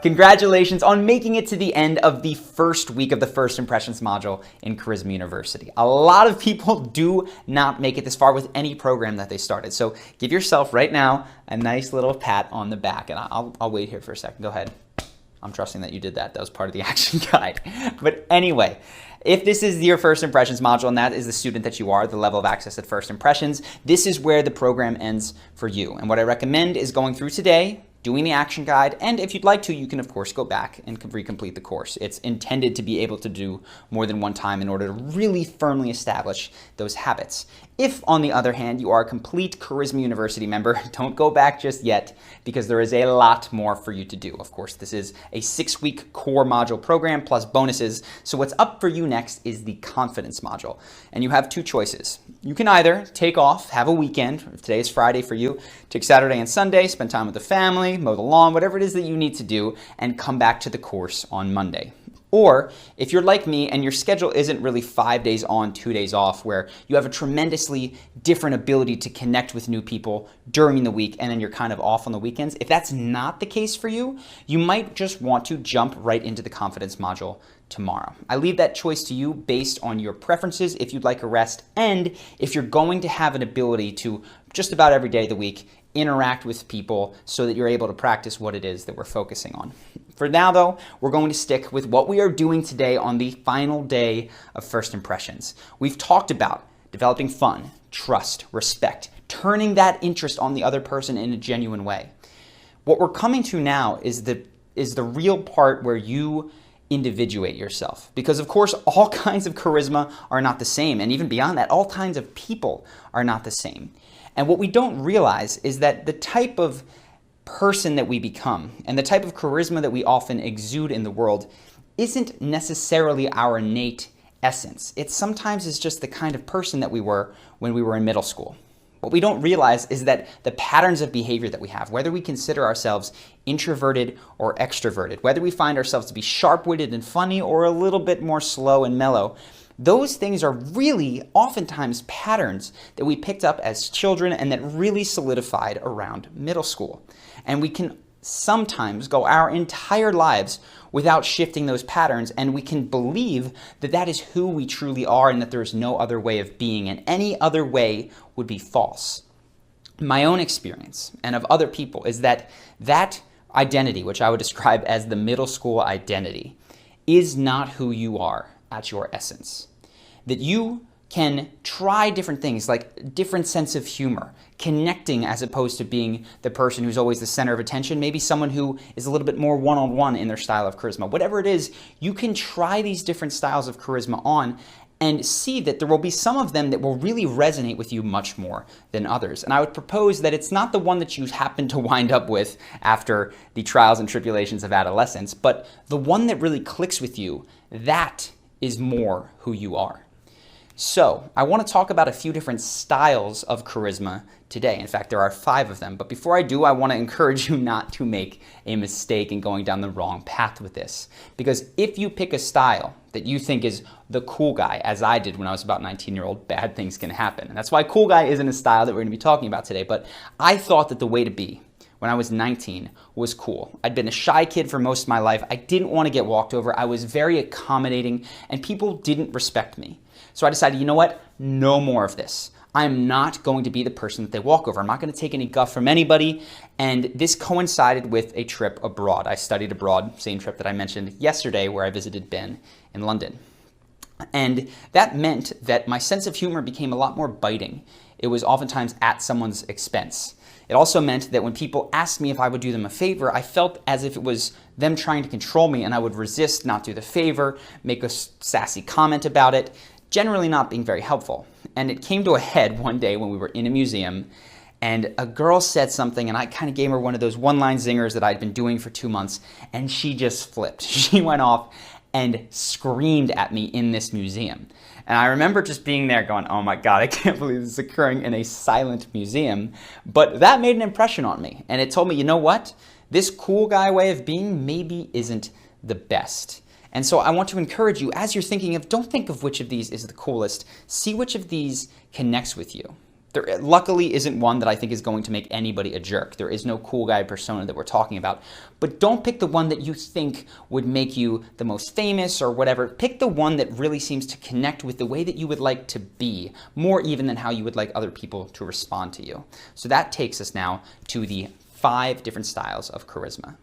Congratulations on making it to the end of the first week of the First Impressions module in Charisma University. A lot of people do not make it this far with any program that they started. So give yourself right now a nice little pat on the back. And I'll wait here for a second. Go ahead. I'm trusting that you did that. That was part of the action guide. But anyway, if this is your First Impressions module and that is the student that you are, the level of access at First Impressions, this is where the program ends for you. And what I recommend is going through today, doing the action guide, and if you'd like to, you can of course go back and recomplete the course. It's intended to be able to do more than one time in order to really firmly establish those habits. If, on the other hand, you are a complete Charisma University member, don't go back just yet because there is a lot more for you to do. Of course, this is a 6-week core module program plus bonuses. So what's up for you next is the confidence module. And you have two choices. You can either take off, have a weekend. Today is Friday for you. Take Saturday and Sunday, spend time with the family, mow the lawn, whatever it is that you need to do, and come back to the course on Monday. Or if you're like me and your schedule isn't really 5 days on, 2 days off, where you have a tremendously different ability to connect with new people during the week and then you're kind of off on the weekends, if that's not the case for you, you might just want to jump right into the confidence module tomorrow. I leave that choice to you based on your preferences if you'd like a rest and if you're going to have an ability to just about every day of the week interact with people so that you're able to practice what it is that we're focusing on. For now though, we're going to stick with what we are doing today on the final day of First Impressions. We've talked about developing fun, trust, respect, turning that interest on the other person in a genuine way. What we're coming to now is the real part where you individuate yourself. Because of course, all kinds of charisma are not the same. And even beyond that, all kinds of people are not the same. And what we don't realize is that the type of person that we become and the type of charisma that we often exude in the world isn't necessarily our innate essence. It sometimes is just the kind of person that we were when we were in middle school. What we don't realize is that the patterns of behavior that we have, whether we consider ourselves introverted or extroverted, whether we find ourselves to be sharp-witted and funny or a little bit more slow and mellow, those things are really oftentimes patterns that we picked up as children and that really solidified around middle school. And we can sometimes go our entire lives without shifting those patterns, and we can believe that that is who we truly are and that there is no other way of being, and any other way would be false. My own experience and of other people is that that identity, which I would describe as the middle school identity, is not who you are at your essence. That you can try different things like different sense of humor, connecting as opposed to being the person who's always the center of attention, maybe someone who is a little bit more one-on-one in their style of charisma. Whatever it is, you can try these different styles of charisma on and see that there will be some of them that will really resonate with you much more than others. And I would propose that it's not the one that you happen to wind up with after the trials and tribulations of adolescence, but the one that really clicks with you, that is more who you are. So I want to talk about a few different styles of charisma today. In fact, there are 5 of them. But before I do, I want to encourage you not to make a mistake in going down the wrong path with this. Because if you pick a style that you think is the cool guy, as I did when I was about 19-year-old, bad things can happen. And that's why cool guy isn't a style that we're going to be talking about today. But I thought that the way to be when I was 19 was cool. I'd been a shy kid for most of my life. I didn't want to get walked over. I was very accommodating and people didn't respect me. So I decided, you know what? No more of this. I'm not going to be the person that they walk over. I'm not going to take any guff from anybody. And this coincided with a trip abroad. I studied abroad, same trip that I mentioned yesterday where I visited Ben in London. And that meant that my sense of humor became a lot more biting. It was oftentimes at someone's expense. It also meant that when people asked me if I would do them a favor, I felt as if it was them trying to control me and I would resist, not do the favor, make a sassy comment about it, generally not being very helpful. And it came to a head one day when we were in a museum and a girl said something and I kind of gave her one of those one-line zingers that I'd been doing for 2 months and she just flipped. She went off and screamed at me in this museum. And I remember just being there going, oh my God, I can't believe this is occurring in a silent museum. But that made an impression on me. And it told me, you know what? This cool guy way of being maybe isn't the best. And so I want to encourage you, as you're thinking of, don't think of which of these is the coolest. See which of these connects with you. There luckily isn't one that I think is going to make anybody a jerk. There is no cool guy persona that we're talking about. But don't pick the one that you think would make you the most famous or whatever. Pick the one that really seems to connect with the way that you would like to be, more even than how you would like other people to respond to you. So that takes us now to the 5 different styles of charisma.